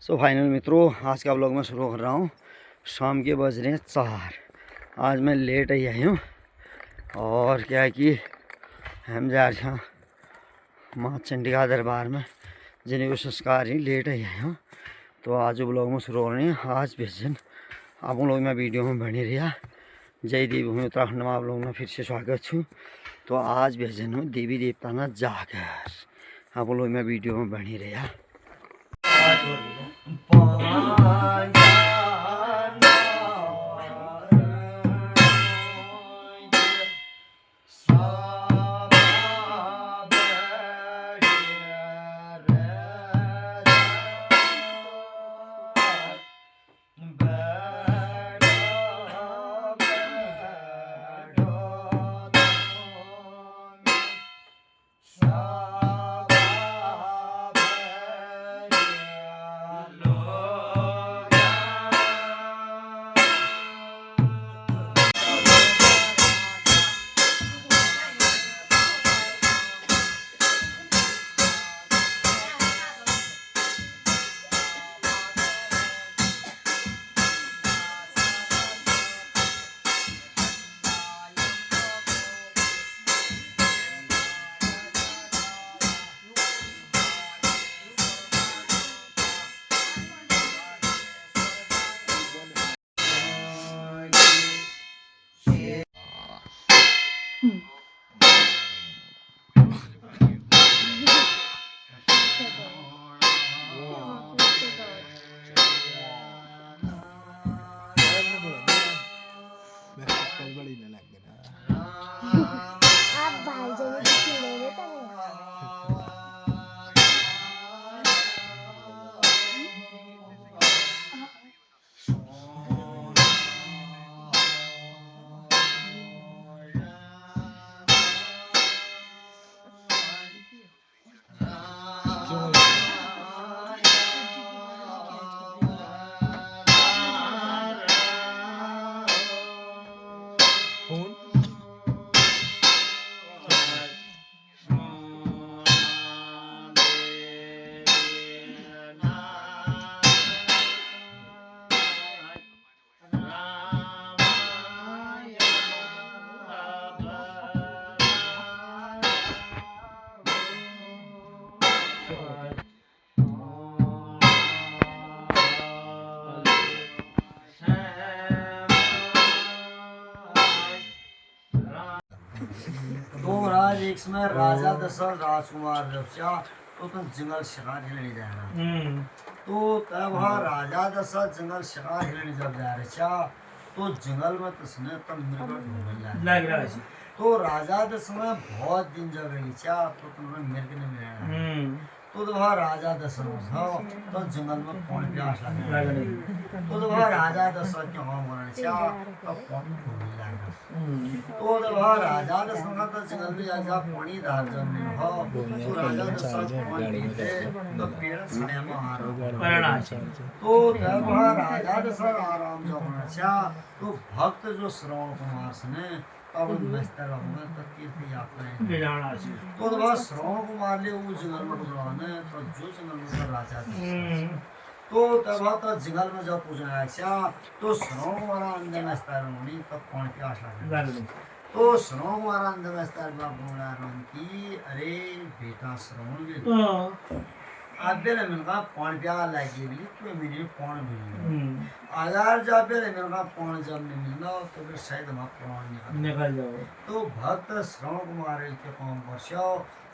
Final मित्रों, आज का व्लॉग मैं शुरू कर रहा हूँ। शाम के बज रहे हैं 4। आज मैं लेट ही आई हूँ और क्या है कि हम जा रहे हैं माँ चंडिका दरबार में जिन्हें संस्कार ही लेट ही आई हूँ। तो आज व्लॉग में शुरू हो रहे हैं। आज भेजन आप लोग मैं वीडियो में बनी रहा। जय देवी उत्तराखंड में आप लोगों में फिर से स्वागत छूँ। तो आज भेजन हूँ देवी देवता ना जाकर आप लोग मैं वीडियो में बनी रहा। तो महाराज एक समय राजा दशरथ राजकुमार जब चाह तो तुम जंगल शिकार हिलने जाना। तो तब वहाँ राजा दशरथ जंगल शिकार हिलने जब जा रहे चाह तो जंगल में तस्ने तब मृग ढूंढने लग रहा है। तो राजा दशरथ बहुत दिन जब रही चाह तो तुम्हें मृग नहीं मिला। तो वहाँ राजा दशरथ हो तो जंगल में पानी प्यास लग रही। तो वहाँ राजा दशरथ के वहाँ मरने चाह तो पानी ढूंढने लगा। तो वहाँ राजा दशरथ तो जंगल में जाकर पानी धार जब नहीं हो तो राजा दशरथ पानी पीते तो पेड़ सड़े में आ रहा। तो जब वहाँ राजा दशरथ आराम जो होना चाह तो भक्त जो श्रवण कुमार से अब मस्तर होगा तो तीर्थ यात्रा तो वह श्रवण कुमार ले वो जंगल में गुजराने तो जो जंगल में राजा तो तब तो जंगल में जब पूछना अच्छा तो श्रवण कुमार अंदर मस्तर होनी तब कौन की आशा तो श्रवण कुमार अंदर मस्तर बोला की अरे बेटा श्रवण आबेले मिलका पान प्यार लगी भी तो मेरी पान मिली अगर जब बेले मिलका पान जब नहीं मिलना तो फिर शायद हम पान निकल जाओ। तो भक्त श्रवण कुमार के काम वर्षो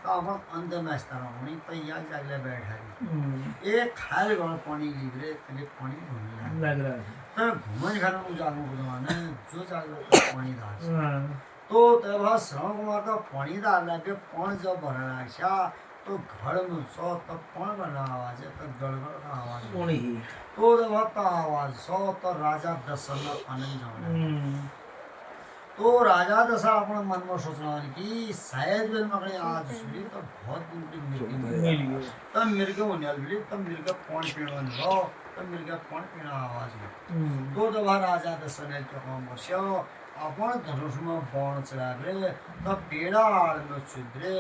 तो अपन अंदर में होनी तो यहाँ जागले बैठा एक खाल गण पानी लिबरे तले पानी घूमने लग रहा है तो घूमन घर में जागो बुझवाने जो जागो पानी दार तो तब श्रवण कुमार का पानी दार लगे पान जब भरना अच्छा तो घर में सौ तब कौन बना आवाज है तब गड़बड़ का आवाज तो जब आवाज सौ तो राजा दशरथ आनंद जाना। तो राजा दशरथ अपने मन में सोचना कि शायद बिल मकड़े आज सुनी तो बहुत दिन की मिर्गी तब मिर्गे होने वाली तब मिर्गे कौन पीना हो तब मिर्गे कौन पीना आवाज में। तो जब राजा दशरथ के काम वर्षो अपन धनुष में बाण चला रहे तब पेड़ा आड़ में चुद्रे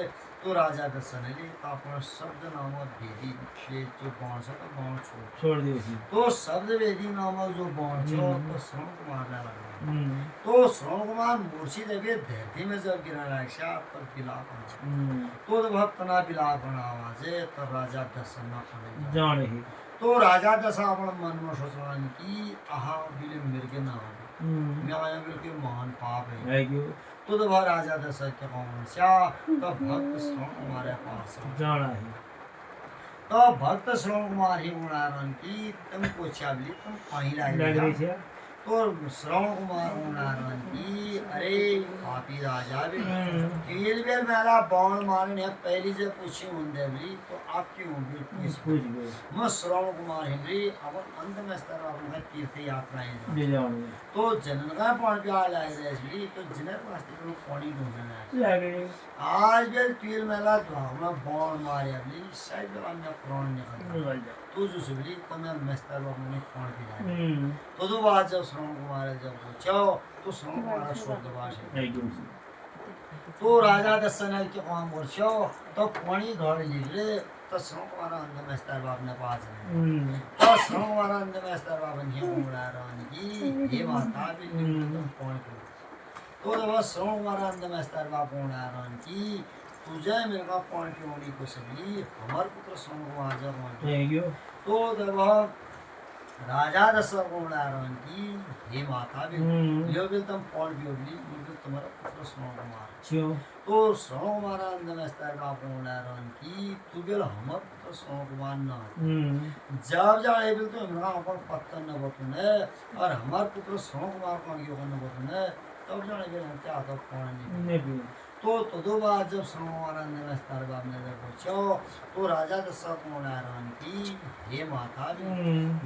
तो राजा दशरथ ने अपना शब्द नामक भेदी वेद जो बाण से तो बाण छोड़ दियो थी तो शब्द वेदी नामक जो बाण छो तो श्रवण कुमार ने लगा तो श्रवण कुमार मूर्छित है धरती में जब गिरा रक्षा तब बिलाप तो जब तना बिलाप बना आवाज है तब राजा दशरथ ने जाने ही तो राजा दशरथ अपने मन में सोचवान की आहा बिले मिर्गे ना हो मैं आया बिल्कुल महान पाप है तो जब राजा दशरथ के कौन सा तो भक्त श्रवण कुमार के पास जाना है तो भक्त श्रवण कुमार ही उड़ारन की तुमको चाबली तुम कहीं लग रही है तो श्रवण कुमार उड़ारन की अरे पापी राजा भी कील बेल मेरा बाण मारने पहली से पूछी उनदे भी तो आप क्यों भी पूछ गए मैं श्रवण कुमार हिंद्री अब अंत में स्तर अपना तीर्थ यात्राएं ले जाओ तो जनन का पानी प्यार लग रहा है तो जनक वास्ते को पानी ढूंढना है लग रही आज बेल कील मेला तो हम बाण मारे अभी शायद अन्य प्राण निकल तो जो सुबली तो मैं मस्तर अपने पानी पिलाया तो दो बात जब श्रवण कुमार जब पूछो तो श्रवण कुमार स्वर्गवास है तो राजा दशरथ के काम वर्षो तो पानी धोड़ निकले तो श्रवण कुमार अंध मस्तर बाप ने पास है तो श्रवण कुमार अंध मस्तर बाप ने उड़ा रानी की ये माता भी तुम कौन तो जब श्रवण कुमार अंध मस्तर बाप उड़ा रानी की तुझे मेरे का पानी की होनी को सभी हमारे पुत्र श्रवण कुमार जब तो जब राजा दशरथ को उड़ा रानी की हे माता भी यो भी तुम पानी की होगी मुझे तुम्हारा पुत्र श्रवण कुमार तो श्रवण कुमार अंध मस्तर बाप उड़ा रानी की तू बेल हमारे पुत्र श्रवण कुमार ना जब जाए बिल तो मेरा अपन पत्थर न बतूने और हमारे पुत्र श्रवण कुमार को यो न बतूने तब जाने बिल हम क्या तो पानी नहीं तो दो बार जब श्रवण ने मस्तर बाप ने जब पूछो तो राजा दशरथ को नारायण की हे माता भी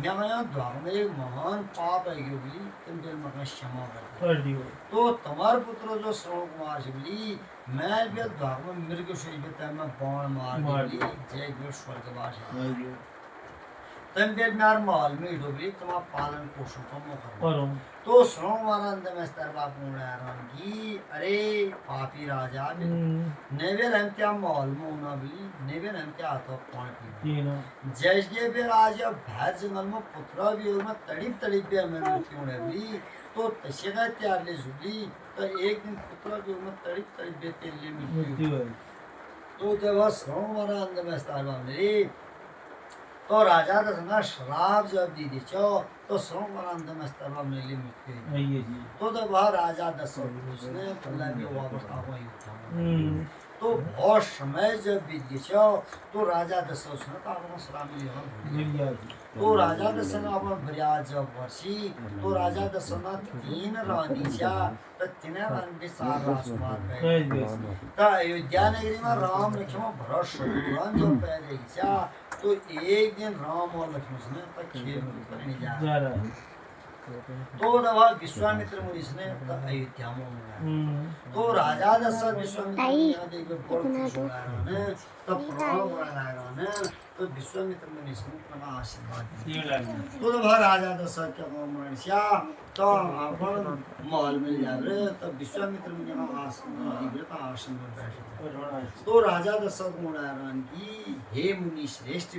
मैं द्वार में एक महान पाप है बोली तुम दिल में क्षमा कर दियो तो तुम्हारे पुत्र जो श्रवण कुमार से बोली मैं भी द्वार में मृग से मैं बाण मार दी जय गुरु स्वर्गवास तुम बेल नार महल में डोबली तुम्हारा पालन पोषण को करो तो श्रवण महाराज में स्तर बाप की अरे पापी राजा नेवेल हम क्या महल में होना भी नेवेल हम क्या आता पानी जैसे बेल आज भैर जंगल में पुत्रा भी और तड़िप भी हमें मृत्यु भी तो तसे का त्याग ले जुली तो एक दिन पुत्रा भी और तड़िप भी तेरे मृत्यु तो जब श्रवण महाराज में स्तर बाप तो राजा दशरथ श्राप जब दी थी तो श्रवण महाराज में स्तर बाप ने मृत्यु तो जब वह राजा दशरथ उसने पहले भी वापस आ तो बहुत समय जब बीत गया तो राजा दशरथ ने अपना श्राप लिया तो राजा दशरथ अपना ब्याज जब वर्षी तो राजा दशरथ तीन रानी छा तो तीन रानी के साथ राजकुमार गए तो अयोध्या नगरी में राम लक्ष्मण भरत शत्रुघ्न जब पैदा छा तो एक दिन राम और लक्ष्मण ने तक खेल करने जा रहा है तो दवा विश्वामित्र मुनि ने अयोध्या में तो राजा दशरथ विश्वामित्र मुनि देख ने तो प्राण बनाया तो विश्वामित्र मुनि ने अपना आशीर्वाद दिया तो दवा राजा दशरथ के मनुष्य तो अपन महल में जा रहे तो विश्वामित्र मुनि का आसन में बैठे तो राजा दशरथ मुनि की हे मुनि श्रेष्ठ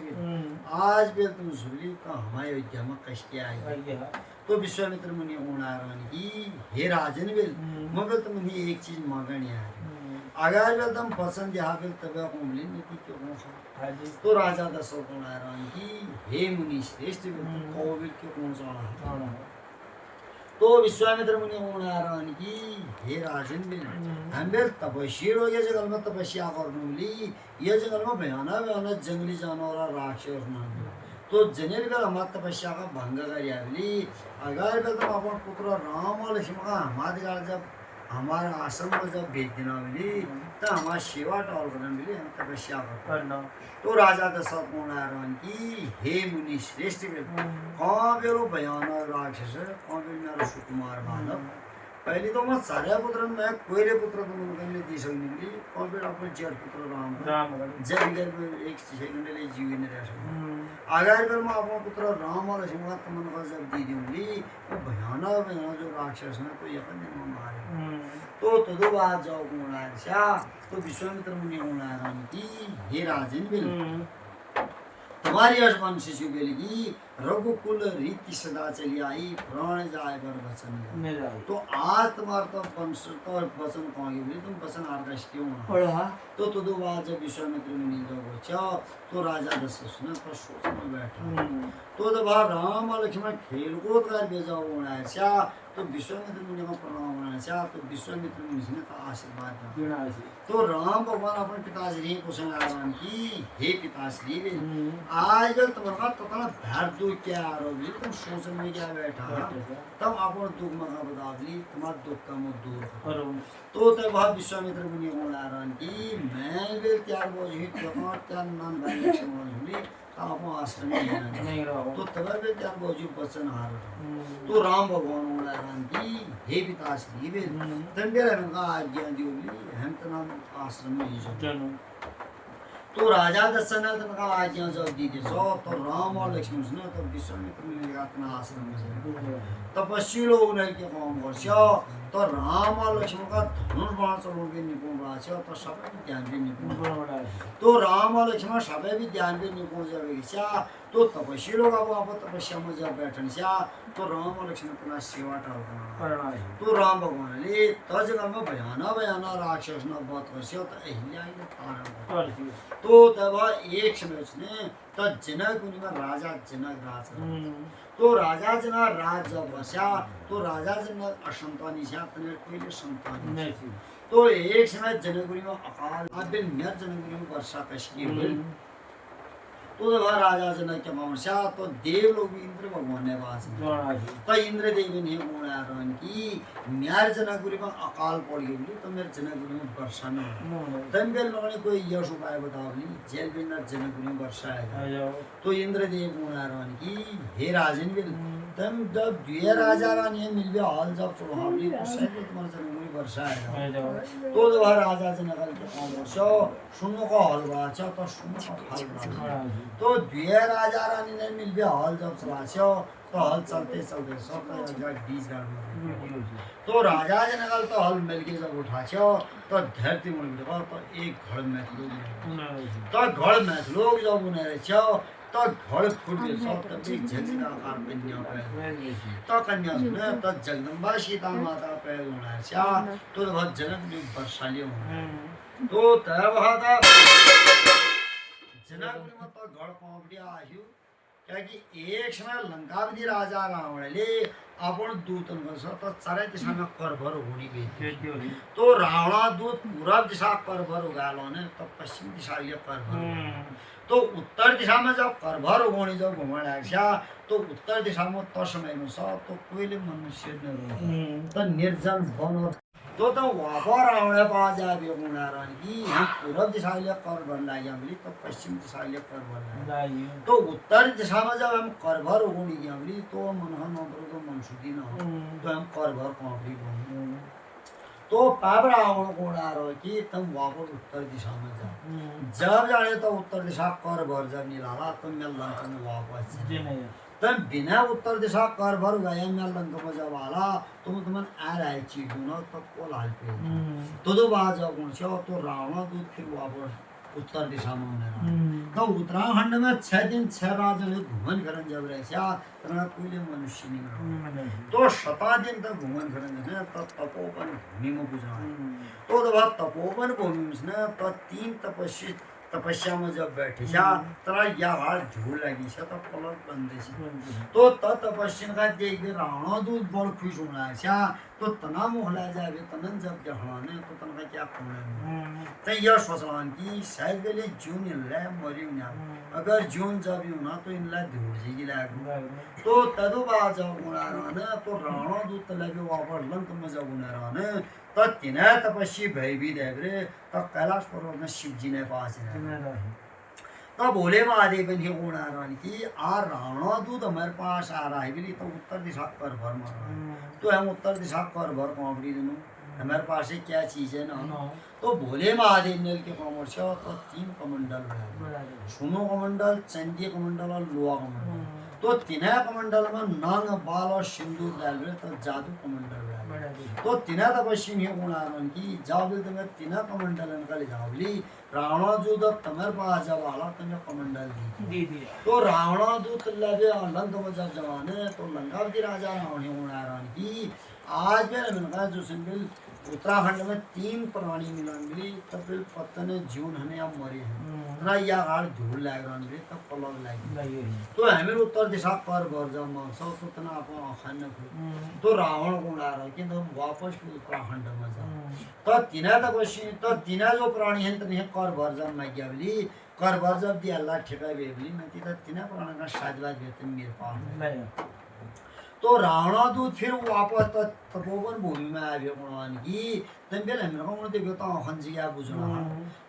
आज भी तुम सुनी तो हमारे अयोध्या में कैसे आए तो विश्वामित्र मुनि उड़ारण की हे राजन बेल मगर तुम एक चीज मांगनी है अगर बेल तुम पसंद यहाँ बेल तब उंगली नीति क्यों तो राजा दशरथ उड़ारण की हे मुनि श्रेष्ठ बेल को बेल क्यों कौन सा तो विश्वामित्र मुनि उड़ारण की हे राजन बेल हम बेल तपस्वी हो ये जंगल में तपस्या करने ये जंगल में भयानक जंगली जानवर राक्षस तो जनेल बेल हमारे तपस्या का भंग करी अगर बेल तुम अपन पुत्र राम और लक्ष्मण का हमारे जब हमारे आश्रम में जब भेज देना मिली तो हमारी सेवा टॉल करना मिली हम तपस्या करना तो राजा दशरथ नारायण की हे मुनि श्रेष्ठ बेल कौन बेलो भयानक राक्षस कौन बेल मेरा सुकुमार बालक पहले तो मग साऱ्या पुत्रांना मैं कोयले पुत्र तो मुलगांनी दी सगळी कॉम्प्लीट आपण जेड पुत्र राम जेड गेल एक सेकंडले जीवन रहा अगर कर मैं अपन पुत्र राम और लक्ष्मण का मन का जब दी दूंगी वो भयानक जो राक्षस ने तो यकन दिन मारे तो दो बात जाओ गुणा शा तो विश्वामित्र मुनि गुणा राम की हे राजन बिल तुम्हारी अर्पण शिशु बेलगी रघुकुल रीति सदा चली आई प्राण जाए पर वचन तो आज तुम्हारा तो वंश तो वचन कहोगे बोले तुम वचन आदर्श क्यों पढ़ा तो दो बात जब विश्वामित्र मुनि जब बचा तो राजा दशरथ ने तो सोच में बैठा तो जब राम और लक्ष्मण खेल कूद कर भेजा होना सा तो विश्वामित्र मुनि को प्रणाम होना सा तो विश्वामित्र मुनि ने का आशीर्वाद दिया तो राम भगवान अपने पिताश्री को सुनाराम की हे पिताश्री आज कल तुम्हारा तो भर दो क्या आरोपी तुम सोच में क्या बैठा तब आप दुख मगा बदावली तुम्हारा दुख का मुद्द दूर तो तब विश्वामित्र मुनि को नारायण की मैं भी त्याग बोझी त्याग नाम भाई लक्ष्मण आप आश्रम नहीं रहो तो तब भी त्याग बोझी वचन हार तो राम भगवान को नारायण की हे पिताश्री वे तंबेरा का आज्ञा दियोगी हम तो नाम आश्रम में ही तो राजा दशरथ ने उनका आज्ञा जब दी थी तो राम और लक्ष्मण ने तो विश्वामित्र ने अपना आश्रम में तपस्वी लोग ने क्या काम कर तो राम और लक्ष्मण का धनुष बाण चलाने निपुण रहा तो सब ध्यान भी निपुण तो राम और लक्ष्मण सब भी ध्यान भी निपुण जब तो तपस्वी लोग अब आप तपस्या में जब बैठन तो राम और लक्ष्मण अपना सेवा टाल तो राम भगवान ले तजगल में भयाना राक्षस न बात कर तो अहिल्या तो तब एक समय उसने तो जनक मुनि में राजा जनक राज तो राजा जनक राज जब बसा तो राजा जनक असंतानी से तने कोई संतान तो एक समय जनक मुनि में अकाल अब नर जनक मुनि में वर्षा कशकी हुई तो जब राजा जनक के वंशा तो देव लोग इंद्र भगवान ने वास तो इंद्र देव ने गुणारोहण की न्यार जनकपुरी में अकाल पड़ गई तो मेरे जनकपुरी में वर्षा न तब बेल लोगों ने कोई यश उपाय बतावली जेल बिना जनकपुरी में वर्षा है तो इंद्र देव गुणारोहण की हे राजन बिल तम जब द्विय राजा रानी मिल गया हाल जब चढ़ावली तो शायद तुम्हारे जनकपुरी वर्षा है तो जब राजा जनक के सुनो का हल बाचा तो सुनो का हल तो द्विय राजा रानी ने मिल गया हल जब चलाशो तो हल चलते चलते सब बीज गाड़ तो राजा जनक तो हल मिल के जब उठाछो तो धरती मुड़ गया तो एक घर में तो घर में लोग जब उन्हें रहो तो घर फूट गए सब तब एक झंझना आकार कन्या पे तो कन्या सुने तो जगदम्बा सीता माता पे उन्हें चा तो बहुत जनक में वर्षाली होना तो तब था जनक में तो घर पहुंच आयु क्या कि एक समय लंकावती राजा रावण ले आपण दूतन कसो तो चारे दिशा में करभर होनी गई तो रावणा दूत पूर्व दिशा करभर उगालो ने तो पश्चिम दिशा ये करभर तो उत्तर दिशा में जब करभर होनी जब घुमण आया तो उत्तर दिशा में तो समय में सब तो कोई मनुष्य न तो निर्जन वन तो वापर रावण पास जाए गुणारायण की हम पूर्व दिशा लिए करभर लाया मिली तो पश्चिम दिशा लिए करभर तो उत्तर दिशा में जब हम करभर होनी गया मिली तो मनहन तो मनसुदी न हो तो हम करभर कौपरी तो पाप रावण गुणारायण की तुम वापस उत्तर दिशा में जाओ जब जाने तो उत्तर दिशा करभर जब निकाला तो मैं लंका में वापस तब बिना उत्तर दिशा कर भर गए मैं लंका में जब आला तुम आ रहा है चीज तो को लाल पे तो दो बात जब पहुंचो तो रावण दूध फिर वापस उत्तर दिशा में होने तो उत्तराखंड में 6 दिन 6 रात घूमन फिरन जब रहे कोई मनुष्य नहीं तो 7 दिन तक घूमन फिरन तो तपोवन भूमि में गुजरा तो जब तपोवन भूमि में तो 3 तपस्या में जब बैठे तरा या झूल लगी तो पलट बंदे तो तपस्या का देख रावण दूध बड़ खुश होना तो तना मोहला जाए तनन जब जहाने तो तन का क्या खोने तो यह सोचलान की शायद के लिए जून इनला मरी ना अगर जून जब होना तो इनला धूल जी लाग तो तदु बात जब उड़ा तो रावण दूध तले वापस लंक में जब उड़ा तो तिना तपस्वी भय भी देख रे तो कैलाश पर्वत में शिव जी ने पास तब भोले महादेव ने गुण आ रहा कि आ रावणादूत हमारे पास आ रहा है बोली तो उत्तर दिशा कर भर मार रहा है तो हम उत्तर दिशा कर भर कौड़ी दोनों हमारे पास क्या चीज है ना तो भोले महादेव ने के कमर से तो 3 कमंडल है सुनो कमंडल चंदी कमंडल और लोहा कमंडल तो तीना कमंडल में नांग बाल और सिंदूर डाल रहे तो जादू कमंडल तो तीना तपस्वी नहीं गुण आ रहा कि जाओ तुम्हें तीना कमंडल निकल जाओली रावणादूत तुम्हारे पास जब आला तुम्हें कमंडल दी तो रावणादूत लगे लंक में जब जमाने तो लंकावती राजा रावण गुण आ रहा कि आज मेरे मिलता जो सिंपल उत्तराखंड में 3 प्राणी मिली तब फिर पत्तन जीवन हने अब मरे हैं ना या गाड़ धूल लाग रहा है तब पलग लागी तो हमें उत्तर दिशा पर भर जब मांसो तो तना अपन आखान तो रावण को आ रहा कि हम वापस उत्तराखंड में जा तो तीना तपस्वी तो तीना जो प्राणी हैं तने कर भर जब मैं गया बोली कर भर जब दिया अल्लाह ठेका बेबली मैं तीना प्राणी का शादवाद वेतन मेरे पास तो रावणादूत फिर वापस तपोवन भूमि में आ गया भगवान की तब बेल हम लोगों ने देखो तो हंसी क्या बुझना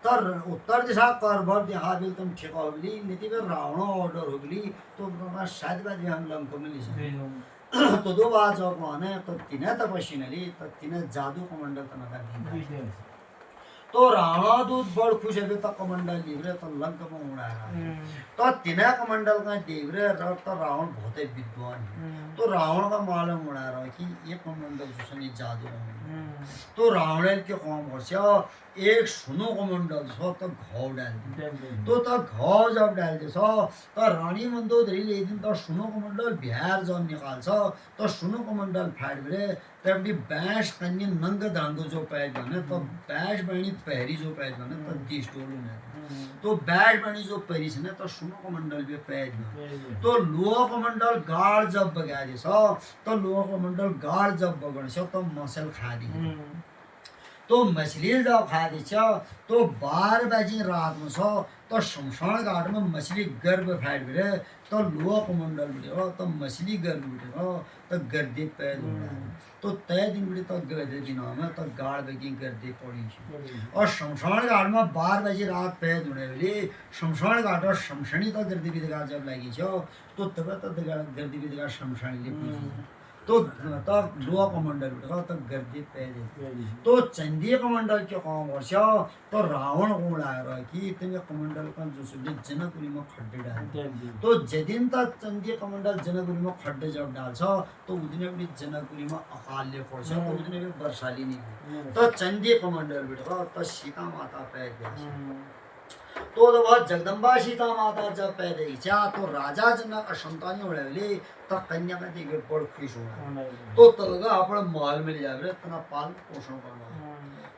तर उत्तर दिशा कर भर दिया बिल तुम ठीक हो गई नीति में रावण ऑर्डर हो गई तो शायद बाद हम लंका में ली तो 2 बार जो भगवान है तो 3 तपस्वी ने तो 3 जादू कमंडल तना तो रावणादूत बड़ खुश है तो कमंडल लिवरे तो लंक में उड़ाया तो 3 कमंडल का देवरे तो रावण बहुत ही विद्वान है तो रावण का मालूम उड़ा रहा है कि ये कमंडल सुसनी जादू तो रावण के कौन वर्षा एक सुनो कमंडल सो तो घाव डाल तो घाव जब डाल दे सो तो रानी मंदोदरी ले दिन तो सुनो कमंडल बिहार जब निकाल सो तो सुनो कमंडल फाड़ बरे तब भी बैश कन्या नंग दांगो जो पैज बने तो बैश बनी पहरी जो पैज बने तो 30 डोलू ने तो बैश बनी जो पहरी से ने तो सुनो कमंडल भी पैज बने तो लोह कमंडल गाड़ जब बगा दे सो तो लोह कमंडल गाड़ जब बगड़ सो तो मसल खा दी तो मछली जब खा दी तो 12 बजे रात में सो तो शमशान घाट में मछली गर्भ फाड़ बिरे तो लोहा कमंडल बिटेगा तो मछली गर्भ बिटेगा तो गर्दे पैद तो तय दिन बिटे तो गर्दे दिनों में तो गाड़ बगी गर्दे पड़ी और शमशान घाट में 12 बजे रात पैद उड़े बोले शमशान घाट और शमशानी तो गर्दे बिदगा जब लगी तो तब तो गर्दे बिदगा शमशानी तो लोहा कमंडल बिटेगा तो गर्दे पैद तो चंदी कमंडल के कौन वर्षा तो रावण गुण आ रहा है कि इतने कमंडल का जो सुबह जनकपुरी में खड्डे डाल तो जदिन तक चंदी कमंडल जनकपुरी में खड्डे जब डाल तो उतने भी जनकपुरी में अकाल्य पड़ तो उतने भी बरसाली नहीं तो चंदी कमंडल बिटेगा तो सीता माता पैद तो वह जगदम्बा सीता माता जब पैदा इच्छा तो राजा जनक असंतानी होने तो कन्या का देखे बड़ खुश होना तो तलगा अपने महल में ले जाए तना पालन पोषण करना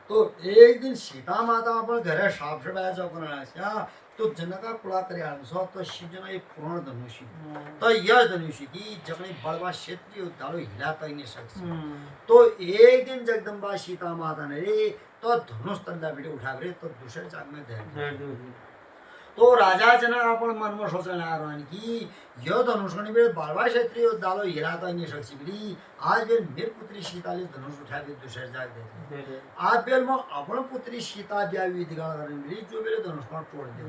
तो एक दिन सीता माता अपने घर साफ सफाई जब करना तो जनका कुड़ा कर तो शिवजना एक पूर्ण धनुषी तो यह धनुषी की जगने बड़वा क्षेत्रीय दालो हिला तक नहीं सकती तो एक दिन जगदम्बा सीता माता ने तो धनुष तंदा बेटे उठा रहे तो दूसरे चाक में दे तो राजा जनक अपन मन में सोचने आ रहा है कि यह धनुष ने बेटे बड़वा क्षेत्रीय दालो हिला तक नहीं सकती आज बेल मेरी पुत्री सीता ने धनुष उठा के दूसरे चाक दे आज बेल में अपन पुत्री सीता ब्याह विधि करने मिली जो मेरे धनुष पर तोड़ दे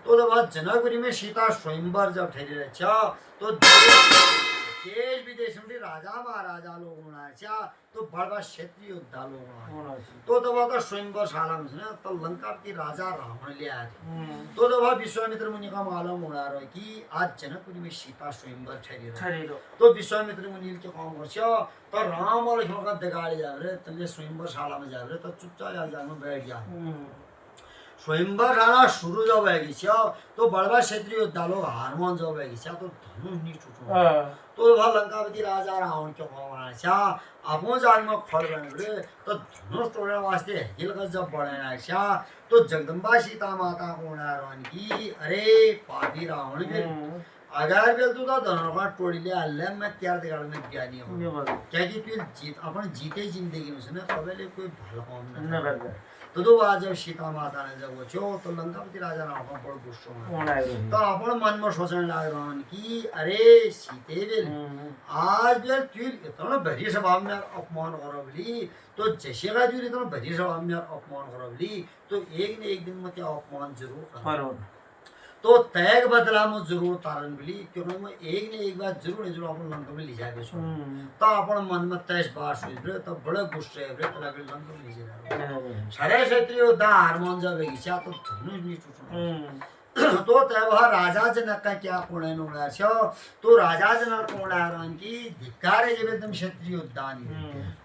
तो जब जनकपुरी में सीता स्वयंवर जब ठहरी रहा तो देश विदेश में राजा महाराजा लोग होना तो बड़ा क्षेत्रीय योद्धा लोग होना तो तब तो स्वयंवर शाला में तो लंका की राजा रावण ले आए थे तो तब विश्वामित्र मुनि का मालूम हो रहा है कि आज जनकपुरी में सीता स्वयंवर ठहरी तो विश्वामित्र मुनि के कौन वर्षा तो राम और लक्ष्मण का दगाड़े जा रहे तो स्वयंवर शाला में जा रहे तो चुपचाप जा में बैठ गया स्वयंवर शाला शुरू जब आएगी तो बड़वा क्षेत्रीय योद्धा लोग हारमोन जब आएगी तो धनुष नहीं छूटो तो वह लंकापति राजा रावण क्यों बनाया अपो जाग में खड़ बने तो धनुष तोड़ने वास्ते हिल कर जब बढ़ाया तो जगदम्बा सीता माता को रावण की अरे पापी रावण के अगर बेल तू तो धनुष तोड़ी ले अल्लाह मैं त्यार दिगाड़ में ज्ञानी हूँ क्या कि तू जीत अपन जीते जिंदगी में सुने कबे कोई भला काम न कर तो दो बार जब सीता माता ने जब वो तो लंकापति राजा रावण बड़ गुस्सा में तो अपन मन में सोचने लग रहा कि अरे सीते बेल आज बेल तू इतना भरी स्वभाव में अपमान करवली तो जैसे का तू इतना भरी स्वभाव में अपमान करवली तो एक न एक दिन में क्या अपमान जरूर कर तो तय बदला में जरूर तारण मिली क्योंकि मैं एक ने एक बार जरूर अपन लंका में ले जाए तो अपन मन में तैस बार सोच रहे तो बड़े गुस्से रहे तो लगे लंका में ले जाए सारे क्षेत्रीय दा हारमोन जब इच्छा तो धनुष नहीं टूटना तो तेव्हा राजा जनक का क्या कोणे नोडाशो तो राजा जनक कोणारान की धिक्कारे जब एकदम क्षत्रिय उद्यान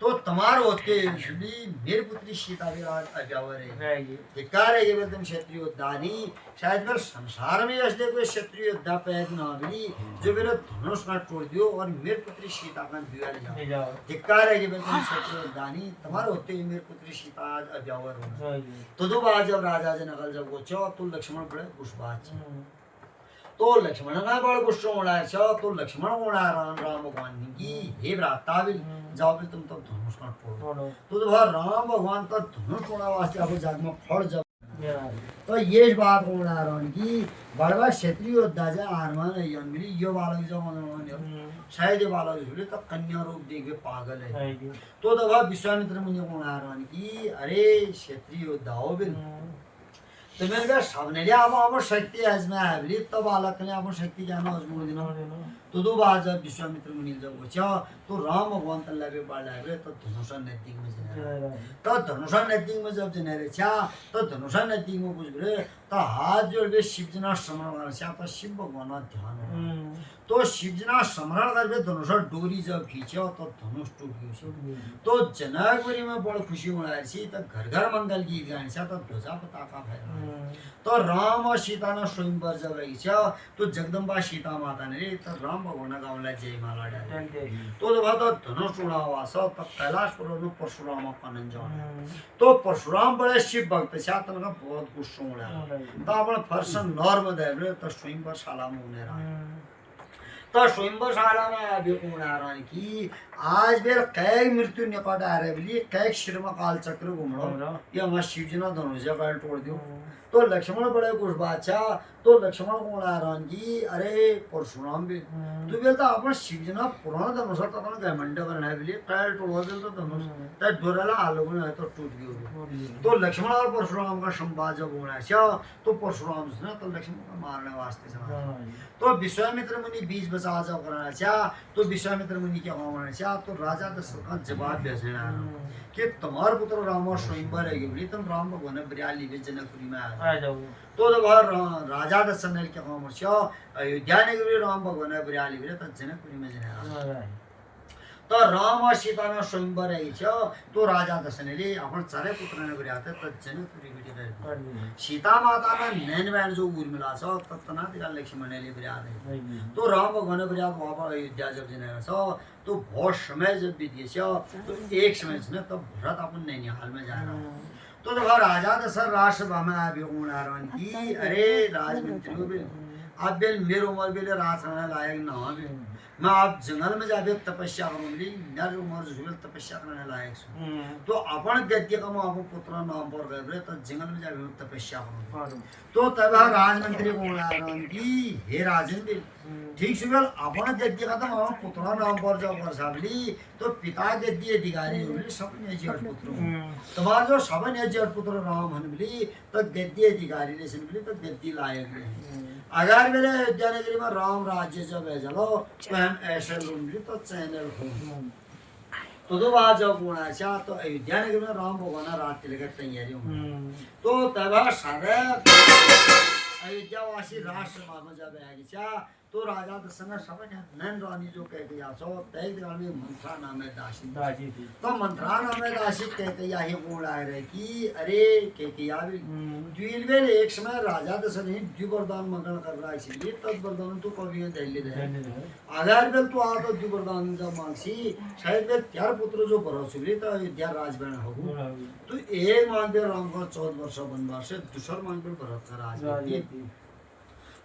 तो तमार होते शुभी मेरे पुत्री सीता विराट अजावर है धिक्कारे जब एकदम क्षत्रिय उद्यानी शायद फिर संसार में ऐसे कोई क्षत्रिय उद्या पैदा ना मिली जो मेरे धनुष का तोड़ दियो और मेरे पुत्री सीता का बिगाड़ जाओ धिक्कारे जब एकदम क्षत्रिय उद्यानी तमार होते मेरे पुत्री सीता अजावर हो तो दो बार जब राजा जनक जब गोचो तो लक्ष्मण बड़े गुस्सा तो लक्ष्मण ना बड़ गुस्सा होना है तो लक्ष्मण होना राम भगवान की हे भ्राता भी जाओ भी तुम तब धनुष का तोड़ो तो राम भगवान का धनुष तोड़ा वास्ते आपको जाग में फड़ जब तो ये बात होना राम की बड़वा क्षत्रिय योद्धा जा आरमान है मिली यो बालक जो शायद ये बालक बोले तो कन्या रूप देख के पागल है तो दबा विश्वामित्र मुनि होना राम की अरे क्षत्रिय योद्धाओं भी तो मैंने कहा सबने लिया अब शक्ति आजमाया है बोली तब बालक ने अब शक्ति जाना आजमा देना तो दो बार जब विश्वामित्र मुनि जब पूछा तो राम भगवान तल्ला पे बढ़ रहे तो धनुषा नैतिक में जने तो धनुषा नैतिक में जब जने रे छा तो धनुषा नैतिक में कुछ रे तो हाथ जोड़ के शिव जना स्मरण कर छा तो शिव भगवान का ध्यान तो शिव जना स्मरण कर के धनुषा डोरी जब खींचो तो धनुष टूट गई तो जनकपुरी में बड़ खुशी मनाई थी तो घर घर मंगल गीत गाने छा तो ध्वजा पताका फहराया तो राम और सीता ने स्वयंवर जब रही छा तो जगदम्बा सीता माता ने तो राम भगवान गाँव जय माला डाली तो जब तो धनुष उड़ा हुआ सब तब कैलाश पर्वत में परशुराम अपन जाना तो परशुराम बड़े शिव भक्त छा तो उनका बहुत गुस्सा उड़ा तो अपने फर्सन नॉर्म दे तो स्वयंवर शाला में उन्हें रहा तो स्वयंवर शाला में अभी उड़ारान की आज बेर कई मृत्यु निकट आ रहे बोली कई शिर में काल चक्र घूम रहा ये हमारे शिव जी ने धनुष काल तोड़ दियो तो लक्ष्मण बड़े कुछ बादशाह तो लक्ष्मण को उड़ारान की अरे परशुराम भी तो बोलता अपन शिव जी ना पुराना धनुष तो अपन घमंड करना है बोली काल तोड़ दियो तो धनुष तो डोरेला आलोक में तो टूट गयो तो लक्ष्मण और परशुराम का संवाद जब होना तो परशुराम ने तो लक्ष्मण को मारने वास्ते चला तो विश्वामित्र मुनि बीच बचा जब करना चाह तो विश्वामित्र मुनि क्या होना चाह तो राजा दशरथ का जवाब भेजना कि तुम्हारे पुत्र राम और स्वयंवर है बोली तुम राम भगवान बरियाली के जनकपुरी में आ जाओ तो जब राजा दशरथ ने क्या होना अयोध्या ने राम भगवान बरियाली तो जनकपुरी में जाना तो राम और सीता में स्वयंवर है तो राजा दशरथ ने अपन सारे पुत्र ने बरियाते तो जनकपुरी में सीता माता ने नैन वैन जो उर्मिला सो तना तिका लक्ष्मण ने बरियाते तो राम भगवान बरियात वहां पर अयोध्या जब जने सो तो बहुत समय जब बीत गया तो एक समय से तब भरत अपन नैनिहाल में जा रहा तो जब राजा दशरथ राष्ट्रसभा में आए उड़ारान की अरे राजमंत्री अब बेल मेरे उम्र बेले राज रहने लायक ना हो मैं आप जंगल में जाके तपस्या करूंगी मेरी उम्र जो तपस्या करने लायक तो अपन गद्य का अपन पुत्र नाम पर गए तो जंगल में जाके तपस्या करूंगी तो तब राजमंत्री को की हे राजन ठीक से अपन गद्य का तो पुत्र नाम पर जब कर सकली तो पिता गद्य अधिकारी होली सबने जेठ पुत्र तुम्हारा जो सबने जेठ पुत्र राम हन मिली तो गद्य अधिकारी ने मिली तो गद्दी लायक अगर मेरे अयोध्या नगरी में राम राज्य जब है चलो तो हम ऐसे लूंगी तो चैनल तो दो बार जब होना चाह तो अयोध्या नगरी में राम भगवान रात के लेकर तैयारी होगी तो तब सारे अयोध्यावासी राष्ट्र में जब आएगी तो राजा दशरथ समझ नैन रानी जो कह के सो तय दिवाल में मंत्रा नाम है दासी तो मंत्रा नाम है दासी कहते यही बोल आ रहे कि अरे कहते भी द्विलवेल एक समय राजा दशरथ ने द्विवरदान मंगल कर रहा है इसलिए तब वरदान तो कभी दैल्य दे अगर बेल तो आ तो द्विवरदान जब मांगसी शायद बेल त्यार पुत्र जो भरोसे बोली तो अयोध्या राजबन होगू तो एक मांग राम का 14 वर्ष वनवास से दूसरा मांग भरत का राज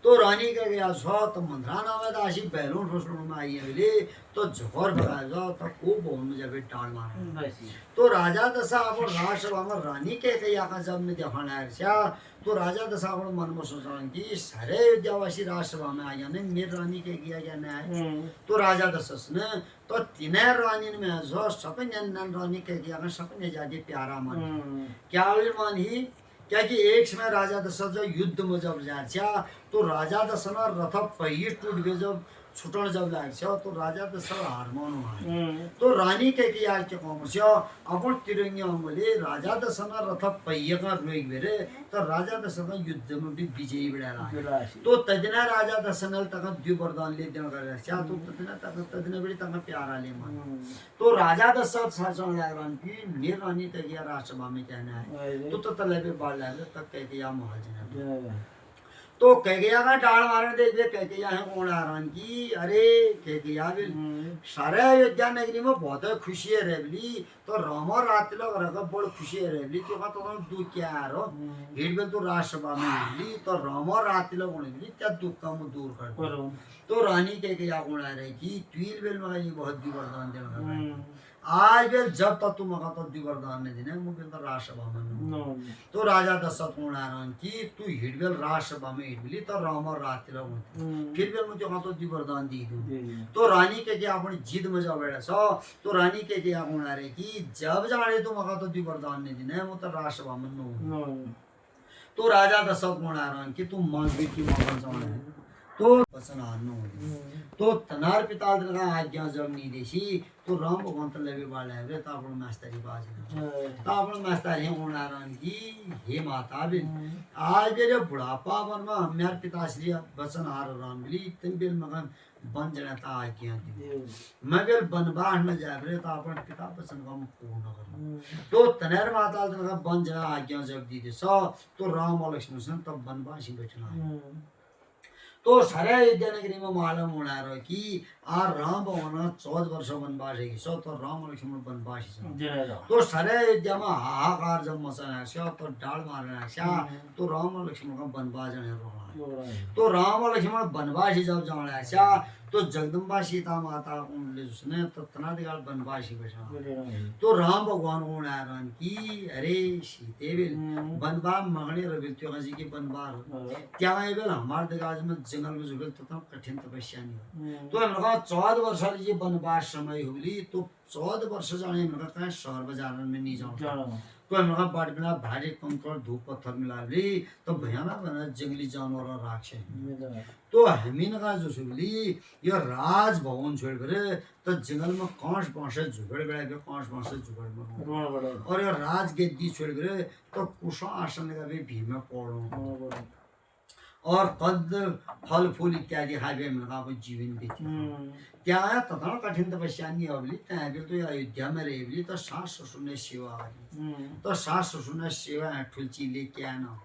तो रानी का गया सो तो मंत्रा नाम है दासी बैलून फसलों में आई है तो जोहर भरा जाओ तो खूब भवन में जब टाल मारा तो राजा दशा अपन राजसभा में रानी के कया का जब में दिखाना है तो राजा दशा अपन मन में सोच रहा कि सारे अयोध्यावासी राजसभा में आया ने मेरे रानी के किया क्या है तो राजा दशरथ ने तो तीनों रानी में जो सपने रानी के किया सपने जाके प्यारा मान क्या मान ही क्या कि एक समय राजा दशरथ जब युद्ध में जब जाए तो राजा दशरथ रथ पहिए टूट गए जब छुटन जब लाग तो राजा दशरथ हार मानु तो रानी के यार के कौन से अपन तिरंगे अंगले राजा दशरथ रथ पहिए का रोक बेरे तो राजा दशरथ युद्ध में भी विजयी बड़ा तो तजना राजा दशरथ तक द्वि वरदान ले देना कर रहा तो तजना बड़ी तक प्यारा ले मान तो राजा दशरथ शासन लागरान की मेर रानी तक या राष्ट्रसभा में कहना है तो तले पे बाढ़ लागे तक कह के या महाजन तो कैकेया का डाल मारने दे दे कैकेया है कौन आरान की अरे कैकेया भी सारे अयोध्या नगरी में बहुत खुशी है रेवली तो राम और रात लोग रखा बड़ खुशी है रेवली तो का तो दुख क्या है रो हिट बेल तो राष्ट्रसभा में रेवली तो राम और रात लोग रेवली क्या दुख का मुंह दूर कर दो तो रानी कैकेया कौन आ रही की ट्वील बेल में ये बहुत दी वरदान देना आज बेल जब तक तुम मगा तो दी वरदान ने देना मुझे तो राष्ट्रसभा में तो राजा दशरथ कौन आ रहा की तू हिटबेल राष्ट्रसभा में हिटबेली तो राम और रात लोग फिर बेल मुझे कहा तो दी वरदान दी दूं तो रानी के क्या अपनी जिद में जाओ बैठा सो तो रानी के क्या कौन आ रही की जब जाने तुम मगा तो दी वरदान ने देना मुझे तो राष्ट्रसभा में तो राजा दशरथ कौन आ रहा की तुम मांग की मांगन जाना है तो वचन हान्नु तो तनार पिता का आज्ञा जब नहीं देशी तो राम भगवान तले भी बाढ़ आए तो अपन मास्तरी बाज तो अपन मास्टर है उनारन की हे माता भी आज बेरे बुढ़ापा वन में मेरे पिताश्री वचन हार राम बिली तुम बेल मगन बन जना ता आज्ञा दी मैं बेल बनवास में जा रहे तो अपन पिता वचन का पूर्ण कर तो तनेर माता का बन जना आज्ञा जब दी दे सो तो राम और लक्ष्मण से तब बनवास ही बैठना तो सारे अयोध्या नगरी में मालूम होना रहा कि आ राम भगवान 14 वर्ष वनवास है सो तो राम लक्ष्मण वनवास तो सारे अयोध्या में हाहाकार जब मचाना है तो डाल मारना है तो राम लक्ष्मण का वनवास जाने तो राम लक्ष्मण वनवास जब जाना है तो जगदम्बा सीता माता उसने तो तनादिगाल वनवासी बैठा तो राम भगवान को नारायण की अरे सीते बेल वनवास मगने रविल त्यो जी के वनवास त्या बेल हमारे दिगाज में जंगल में जुगल तो कठिन तपस्या नहीं तो हम लोग 14 वर्ष ये वनवास समय हुई तो 14 वर्ष जाने हम लोग कहीं शहर बाजार में नहीं जाओ तो हम लोग बाट बिना भारी कंकड़ धूप पत्थर मिला ली तो भयानक बना जंगली जानवर और राक्षस तो हमीन का जो सुगली ये राज भवन छोड़ करे तो जंगल में कांच पांच झुगड़ गए कांच पांच झुगड़ और ये राज गेद्दी छोड़ करे तो कुशा आसन का भी भीम पड़ो और पद फल फूल इत्यादि हावे में का जीवन बीती क्या तथा कठिन तपस्या नहीं अवली तभी तो अयोध्या में रहेली तो सास ससुर ने सेवा करी तो सास ससुर ने सेवा ठुलची लेके आना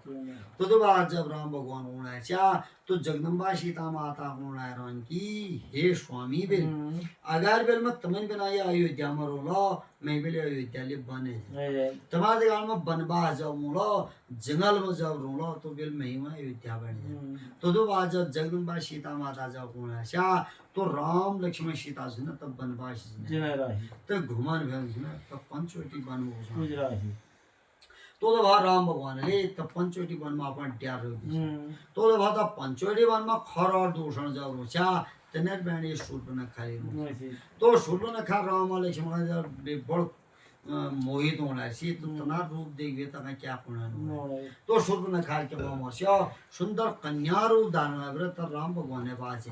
तो बाद जब राम भगवान होना तो जगदम्बा सीता माता होना रन की हे स्वामी बेल अगर बेल में तमन बनाया अयोध्या में रोलो मैं बेले अयोध्या ले बने तुम्हारे गांव में बनवास जब मोलो जंगल में जब रोलो तो बेल मैं वहाँ अयोध्या बने तो बाद जब जगदम्बा सीता माता जब होना तो राम लक्ष्मण सीता से ना तब बनवास तो घुमान भेल तब पंचवटी वन तो राम भगवान ले तब पंचवटी वन में अपन ट्यार तो तब पंचवटी वन में खर और दूषण जब रोचा तनेर बैंड सूर्य खाई तो सूर्य खा राम लक्ष्मण जब बड़ मोहित होना सी तो तना रूप देखिए तना क्या होना तो सूर्य ने खा के मस्या सुंदर कन्या रूप धारण कर तो राम भगवान ने बात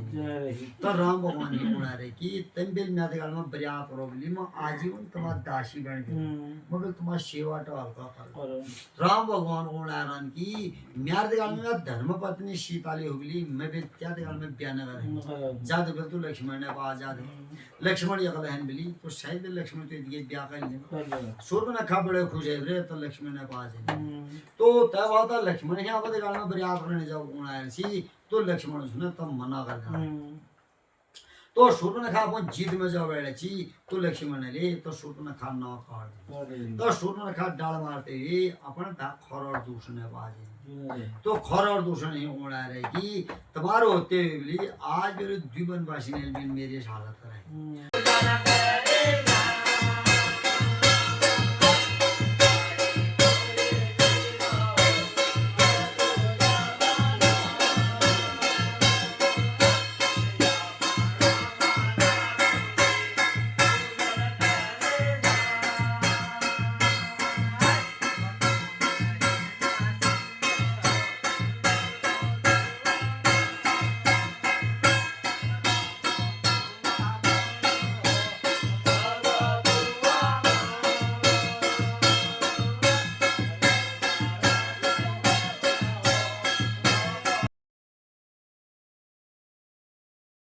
तो राम भगवान ने होना रे कि तम बिल में काल में बरिया प्रॉब्लम में आजीवन तुम्हारा दासी बन गए मगर तुम्हारा सेवा तो हल्का कर राम भगवान होना रन की म्यार काल में धर्म पत्नी सीता ले होगली मैं भी त्या काल में बयान कर जाद बिल तो लक्ष्मण ने बात जाद लक्ष्मण ये कहन बिली तो शायद लक्ष्मण तो ये ब्याह कर सूर्य ने खा बड़े खुश है रे तो लक्ष्मण ने पास तो तब आता लक्ष्मण ही आपदे काल में बरिया करने जाओ गुण आए सी तो लक्ष्मण सुने तब मना कर दिया तो सूर्य ने खा अपन जीत में जाओ बैठे ची तो लक्ष्मण ने ले तो सूर्य ने खा ना काट तो सूर्य ने खा डाल मारते हुए अपन खर और दूषण ने बाजे तो खर और दूषण ही उड़ा रहे कि तुम्हारे होते हुए आज मेरे द्विवनवासी ने मेरी हालत करे